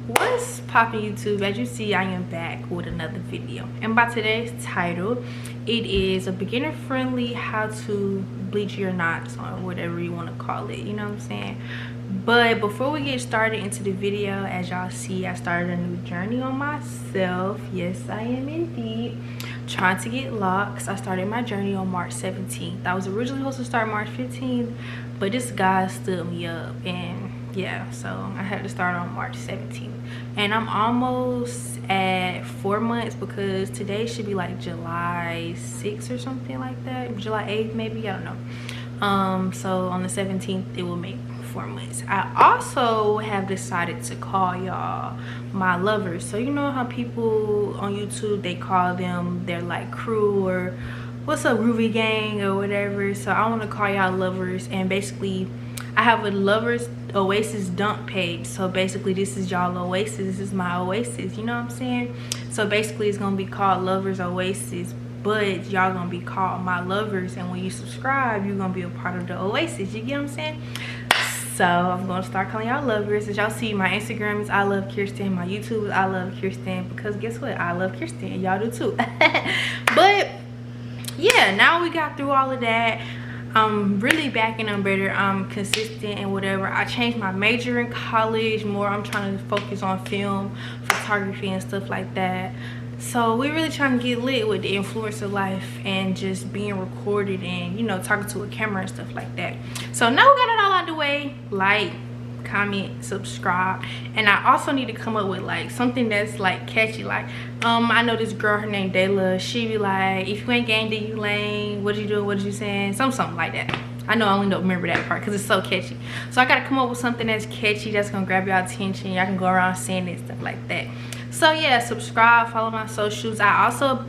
What's poppin' YouTube? As you see, I am back with another video, and by today's title, it is a beginner friendly how to bleach your knots, or whatever you want to call it, you know what I'm saying? But before we get started into the video, as y'all see, I started a new journey on myself. Yes, I am indeed trying to get locks. I started my journey on March 17th. I was originally supposed to start March 15th, but this guy stood me up, and yeah, so I had to start on March 17th, and I'm almost at 4 months because today should be like July 6th or something like that, July 8th maybe, I don't know. So on the 17th it will make 4 months. I also have decided to call y'all my lovers. So you know how people on YouTube, they call them their like crew, or what's up Ruby gang or whatever. So I want to call y'all lovers, and basically I have a lovers Oasis dump page. So basically this is y'all Oasis, this is my Oasis, you know what I'm saying? So basically it's gonna be called Lovers Oasis, but y'all gonna be called my lovers, and when you subscribe you're gonna be a part of the Oasis, you get what I'm saying? So I'm gonna start calling y'all lovers. As y'all see, my Instagram is I love Kiersten, my YouTube is I love Kiersten, because guess what, I love Kiersten and y'all do too. But yeah, now we got through all of that. I'm really back and I'm better. I'm consistent and whatever. I changed my major in college more. I'm trying to focus on film, photography, and stuff like that. So we're really trying to get lit with the influencer life and just being recorded and, you know, talking to a camera and stuff like that. So now we got it all out the way. Like, comment, subscribe, and I also need to come up with like something that's like catchy. Like I know this girl, her name Dayla, she be like, if you ain't gang then you lame, what you doing, what you saying, something like that. I know I only don't remember that part because it's so catchy. So I gotta come up with something that's catchy, that's gonna grab y'all attention. Y'all can go around saying it, stuff like that. So yeah, subscribe, follow my socials. I also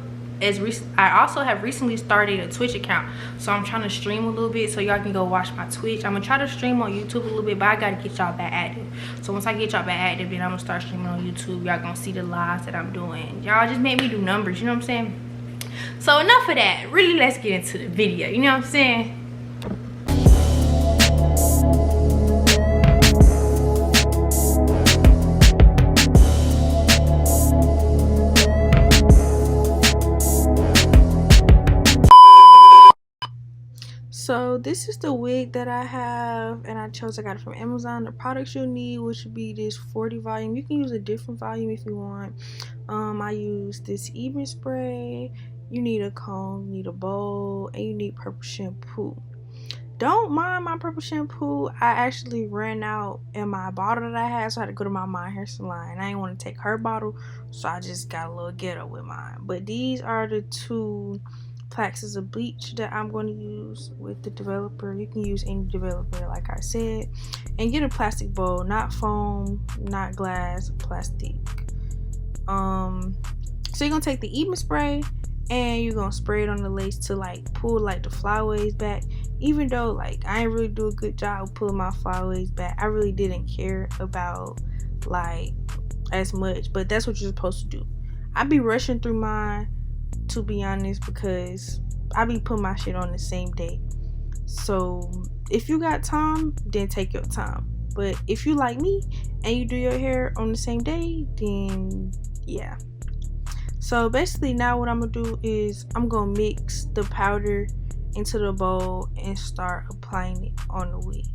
have recently started a Twitch account, so I'm trying to stream a little bit, so y'all can go watch my Twitch. I'm gonna try to stream on YouTube a little bit, but I gotta get y'all back active. So once I get y'all back active, then I'm gonna start streaming on YouTube. Y'all gonna see the lives that I'm doing. Y'all just make me do numbers, you know what I'm saying? So enough of that, really, let's get into the video, you know what I'm saying? So this is the wig that I have, and I got it from Amazon. The products you'll need, which would be this 40 volume. You can use a different volume if you want. I use this even spray. You need a comb, you need a bowl, and you need purple shampoo. Don't mind my purple shampoo. I actually ran out in my bottle that I had, so I had to go to my hair salon. I didn't want to take her bottle, so I just got a little ghetto with mine. But these are the two packs of bleach that I'm going to use with the developer. You can use any developer, like I said, and get a plastic bowl, not foam, not glass, plastic. So you're gonna take the even spray and you're gonna spray it on the lace to like pull like the flyaways back. Even though like I ain't really do a good job of pulling my flyaways back, I really didn't care about like as much, but that's what you're supposed to do. I be rushing through mine, to be honest, because I be putting my shit on the same day. So if you got time, then take your time. But if you like me and you do your hair on the same day, then yeah. So basically now what I'm gonna do is I'm gonna mix the powder into the bowl and start applying it on the wig.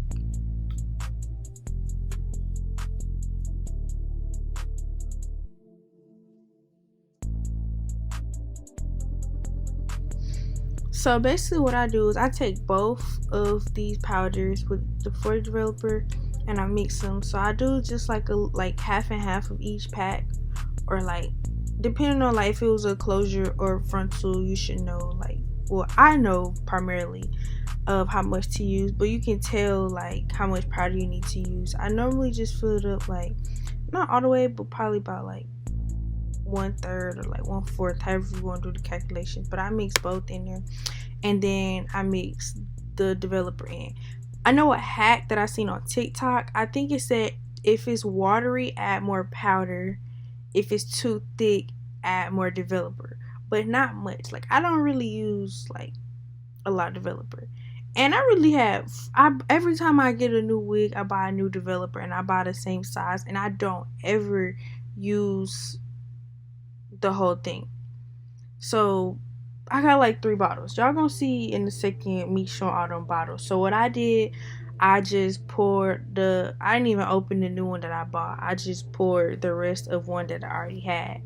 So basically what I do is I take both of these powders with the 40 developer and I mix them. So I do just like half and half of each pack, or like depending on like if it was a closure or frontal, you should know like, well, I know primarily of how much to use, but you can tell like how much powder you need to use. I normally just fill it up like not all the way, but probably about like 1/3 or like 1/4, however you want to do the calculations. But I mix both in there, and then I mix the developer in. I know a hack that I seen on TikTok. I think it said if it's watery, add more powder. If it's too thick, add more developer, but not much. Like I don't really use like a lot of developer. And I really have. I every time I get a new wig, I buy a new developer, and I buy the same size, and I don't ever use the whole thing. So I got like 3 bottles. Y'all gonna see in a second me showing all them bottles. So what I did, I just poured the. I didn't even open the new one that I bought. I just poured the rest of one that I already had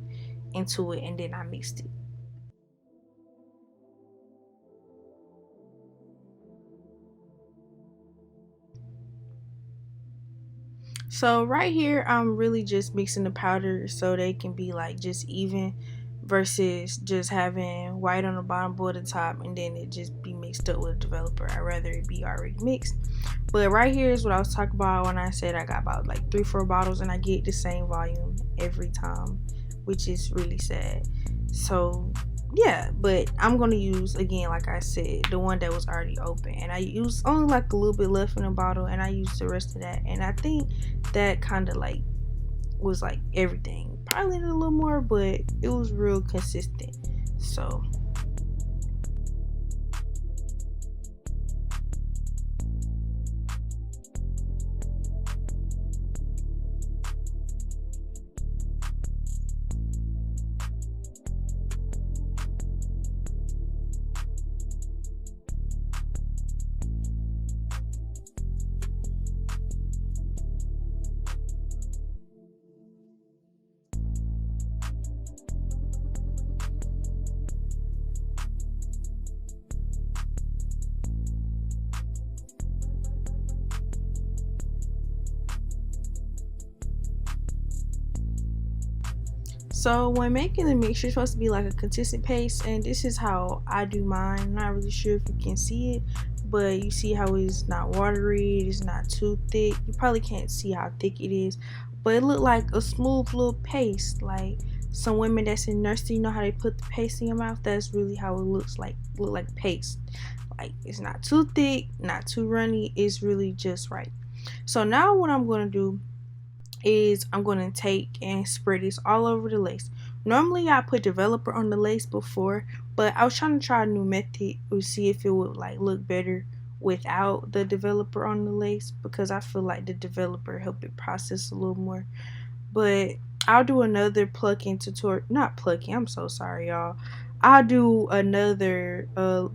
into it, and then I mixed it. So right here, I'm really just mixing the powder so they can be like just even, versus just having white on the bottom, blue at the top, and then it just be mixed up with a developer. I'd rather it be already mixed. But right here is what I was talking about when I said I got about like 3, 4 bottles, and I get the same volume every time, which is really sad. So yeah, but I'm gonna use, again, like I said, the one that was already open, and I used only like a little bit left in the bottle, and I used the rest of that, and I think that kind of like was like everything. Probably a little more, but it was real consistent. So So when making the mixture, it's supposed to be like a consistent paste, and this is how I do mine. I'm not really sure if you can see it, but you see how it's not watery, it's not too thick. You probably can't see how thick it is, but it looked like a smooth little paste. Like some women that's in nursing, you know how they put the paste in your mouth? That's really how it looks like. Look like paste. Like it's not too thick, not too runny. It's really just right. So now what I'm gonna do is I'm going to take and spread this all over the lace. Normally I put developer on the lace before, but I was trying to try a new method to see if it would like look better without the developer on the lace, because I feel like the developer helped it process a little more. But I'll do another plucking tutorial. Not plucking, I'm so sorry, y'all. I'll do another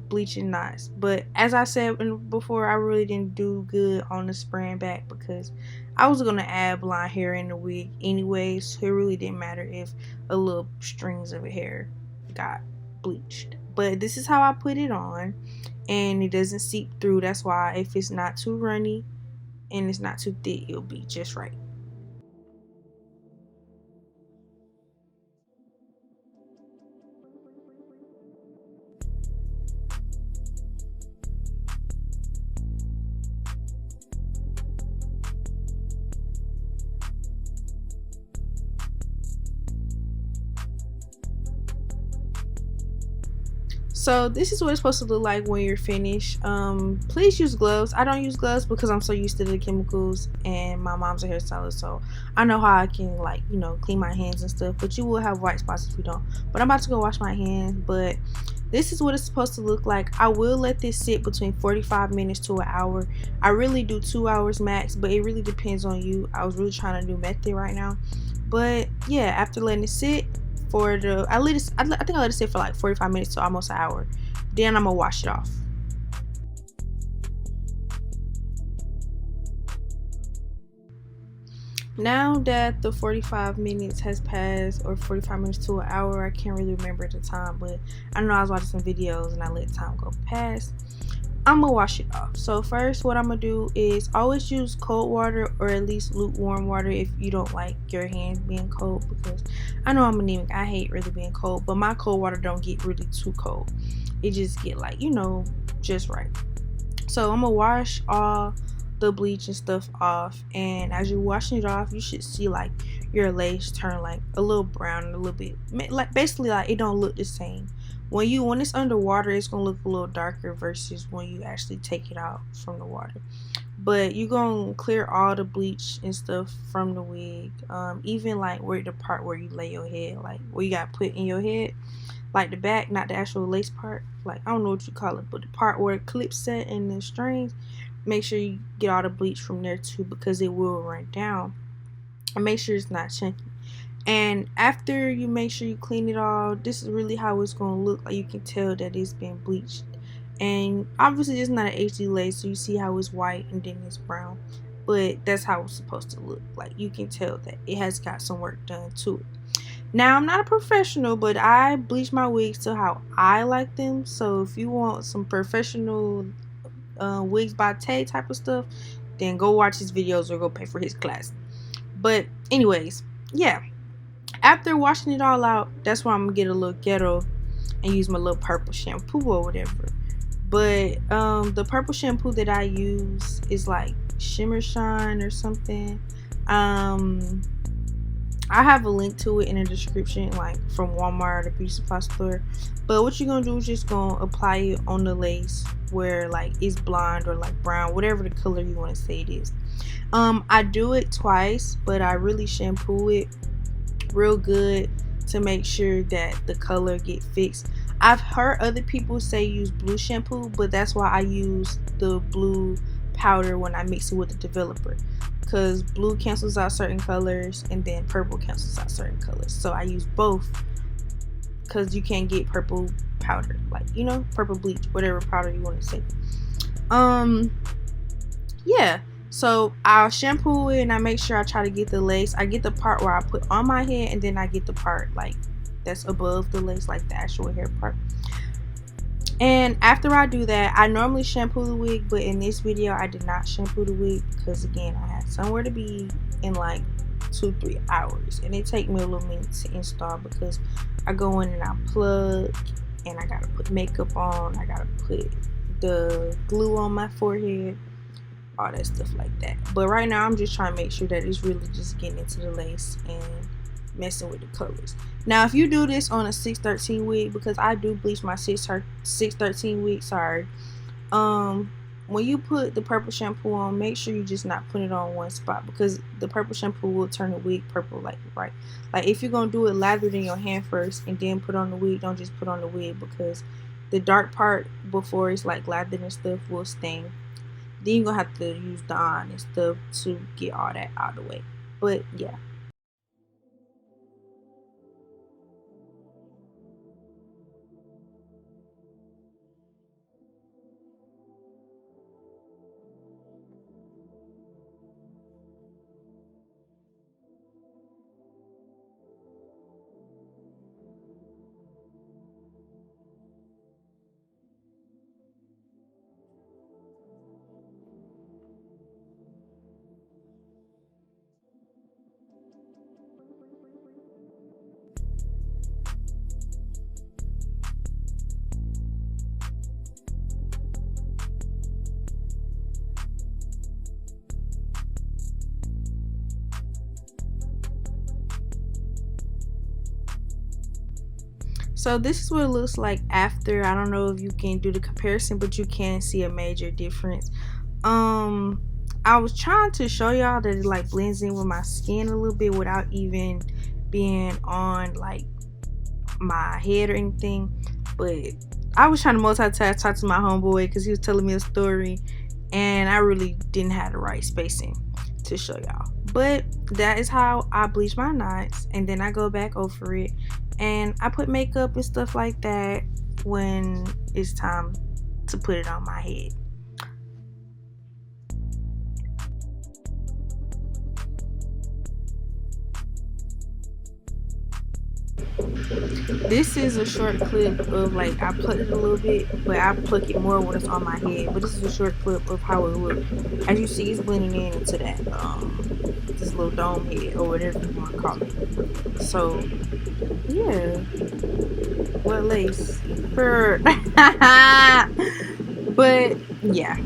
bleaching knots. But as I said before, I really didn't do good on the spraying back because I was gonna add blonde hair in the wig anyway, so it really didn't matter if a little strings of hair got bleached. But this is how I put it on, and it doesn't seep through. That's why if it's not too runny and it's not too thick, it'll be just right. So this is what it's supposed to look like when you're finished. Please use gloves. I don't use gloves because I'm so used to the chemicals, and my mom's a hairstylist, so I know how I can, like, clean my hands and stuff. But you will have white spots if you don't. But I'm about to go wash my hands. But this is what it's supposed to look like. I will let this sit between 45 minutes to an hour. I really do 2 hours max, but it really depends on you. I was really trying to do method right now. But yeah, after letting it sit for the, I think I let it sit for like 45 minutes to almost an hour. Then I'm gonna wash it off. Now that the 45 minutes has passed, or 45 minutes to an hour, I can't really remember the time, but I know I was watching some videos and I let time go past. I'm gonna wash it off. So first, what I'm gonna do is always use cold water, or at least lukewarm water if you don't like your hands being cold, because I know I'm anemic. I hate really being cold, but my cold water don't get really too cold. It just get like, just right. So I'm gonna wash all the bleach and stuff off, and as you're washing it off, you should see like your lace turn like a little brown, a little bit, like basically like it don't look the same. When it's underwater, it's gonna look a little darker versus when you actually take it out from the water. But you're gonna clear all the bleach and stuff from the wig, even like where the part where you lay your head, like where you got put in your head. like the back, not the actual lace part. Like, I don't know what you call it, but the part where it clips set and the strings, make sure you get all the bleach from there too, because it will run down. And make sure it's not chunky. And after you make sure you clean it all, this is really how it's going to look. Like, you can tell that it's been bleached. And obviously it's not an HD lace, so you see how it's white and then it's brown. But that's how it's supposed to look. Like, you can tell that it has got some work done to it. Now, I'm not a professional, but I bleach my wigs to how I like them. So if you want some professional wigs by Tay type of stuff, then go watch his videos or go pay for his class. But anyways, yeah. After washing it all out, that's why I'm gonna get a little ghetto and use my little purple shampoo or whatever. But the purple shampoo that I use is like Shimmer Shine or something. I have a link to it in the description, like from Walmart or beauty supply store. But what you're gonna do is just gonna apply it on the lace where like it's blonde or like brown, whatever the color you want to say it is. I do it twice, but I really shampoo it real good to make sure that the color get fixed. I've heard other people say use blue shampoo, but that's why I use the blue powder when I mix it with the developer, because blue cancels out certain colors and then purple cancels out certain colors. So I use both, because you can't get purple powder, like, you know, purple bleach, whatever powder you want to say. Yeah, so I'll shampoo it and I make sure I try to get the lace. I get the part where I put on my head, and then I get the part like that's above the lace, like the actual hair part. And after I do that, I normally shampoo the wig, but in this video I did not shampoo the wig because, again, I had somewhere to be in like 2-3 hours, and it take me a little minute to install because I go in and I plug, and I gotta put makeup on, I gotta put the glue on my forehead, all that stuff like that. But right now I'm just trying to make sure that it's really just getting into the lace and messing with the colors. Now, if you do this on a 613 wig, because I do bleach my 613 wig, sorry, when you put the purple shampoo on, make sure you just not put it on one spot, because the purple shampoo will turn the wig purple, like, right, like if you're gonna do it, lather it in your hand first and then put on the wig. Don't just put on the wig, because the dark part before it's like lathered and stuff will stain. Then you're gonna have to use Dawn and stuff to get all that out of the way. But yeah. So this is what it looks like after. I don't know if you can do the comparison, but you can see a major difference. I was trying to show y'all that it like blends in with my skin a little bit without even being on like my head or anything. But I was trying to multitask, talk to my homeboy because he was telling me a story, and I really didn't have the right spacing to show y'all. But that is how I bleach my knots, and then I go back over it and I put makeup and stuff like that when it's time to put it on my head. This is a short clip of, like, I pluck it a little bit, but I pluck it more when it's on my head. But this is a short clip of how it looks. As you see, it's blending in into that this little dome head or whatever you want to call it. So yeah, what lace for? But yeah.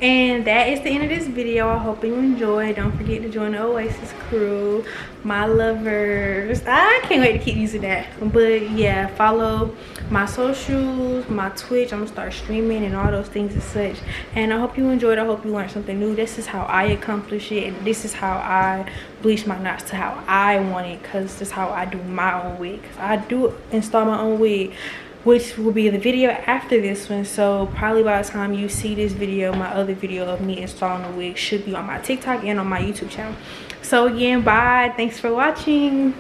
And that is the end of this video. I hope you enjoyed. Don't forget to join the Oasis crew, my lovers. I can't wait to keep using that. But yeah, follow my socials, my Twitch. I'm gonna start streaming and all those things and such. And I hope you enjoyed. I hope you learned something new. This is how I accomplish it, and this is how I bleach my knots to how I want it, because this is how I do my own wig. Because I do install my own wig, which will be the video after this one. So probably by the time you see this video, my other video of me installing the wig should be on my TikTok and on my YouTube channel. So again, bye, thanks for watching.